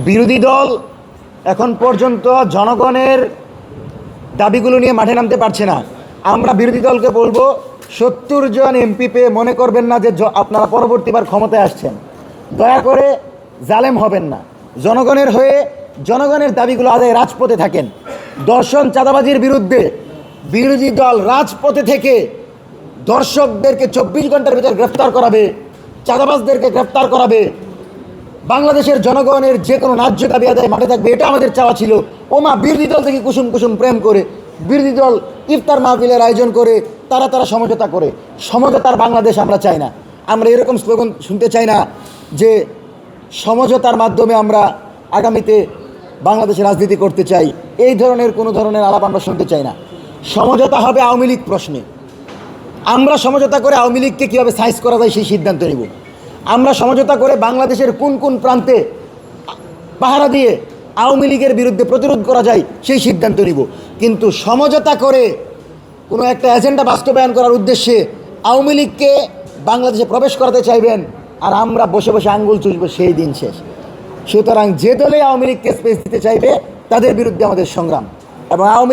বিরোধী দল এখন পর্যন্ত জনগণের দাবিগুলো নিয়ে মাঠে নামতে পারছে না। আমরা বিরোধী দলকে বলবো, ৭০ জন এমপি পেয়ে মনে করবেন না যে আপনারা পরবর্তীবার ক্ষমতায় আসছেন। দয়া করে জালেম হবেন না, জনগণের হয়ে জনগণের দাবিগুলো আদায় রাজপথে থাকেন। দর্শন চাঁদাবাজির বিরুদ্ধে বিরোধী দল রাজপথে থেকে দর্শকদেরকে ২৪ ঘন্টার ভিতরে গ্রেফতার করাবে, চাঁদাবাজদেরকে গ্রেফতার করাবে, বাংলাদেশের জনগণের যে কোনো ন্যায্য দাবি আদায় মাঠে থাকবে, এটা আমাদের চাওয়া ছিল। ওমা বিরোধী দল থেকে কুসুম কুসুম প্রেম করে, বিরোধী দল ইফতার মাহফিলের আয়োজন করে, তারা সমঝোতা করে। সমঝোতার বাংলাদেশ আমরা চাই না। আমরা এরকম স্লোগান শুনতে চাই না যে সমঝোতার মাধ্যমে আমরা আগামীতে বাংলাদেশে রাজনীতি করতে চাই। এই ধরনের কোনো ধরনের আলাপ আমরা শুনতে চাই না। সমঝোতা হবে আওয়ামী লীগ প্রশ্নে। আমরা সমঝোতা করে আওয়ামী লীগকে কীভাবে সাইজ করা যায় সেই সিদ্ধান্ত নেব। আমরা সমঝোতা করে বাংলাদেশের কোন কোন প্রান্তে পাহারা দিয়ে আওয়ামী লীগের বিরুদ্ধে প্রতিরোধ করা যায় সেই সিদ্ধান্ত নিব। কিন্তু সমঝোতা করে কোনো একটা এজেন্ডা বাস্তবায়ন করার উদ্দেশ্যে আওয়ামী লীগকে বাংলাদেশে প্রবেশ করাতে চাইবেন আর আমরা বসে বসে আঙ্গুল চুষবো, সেই দিন শেষ। সুতরাং যে দলে আওয়ামী লীগকে স্পেস দিতে চাইবে তাদের বিরুদ্ধে আমাদের সংগ্রাম। এবং আওয়ামী লীগ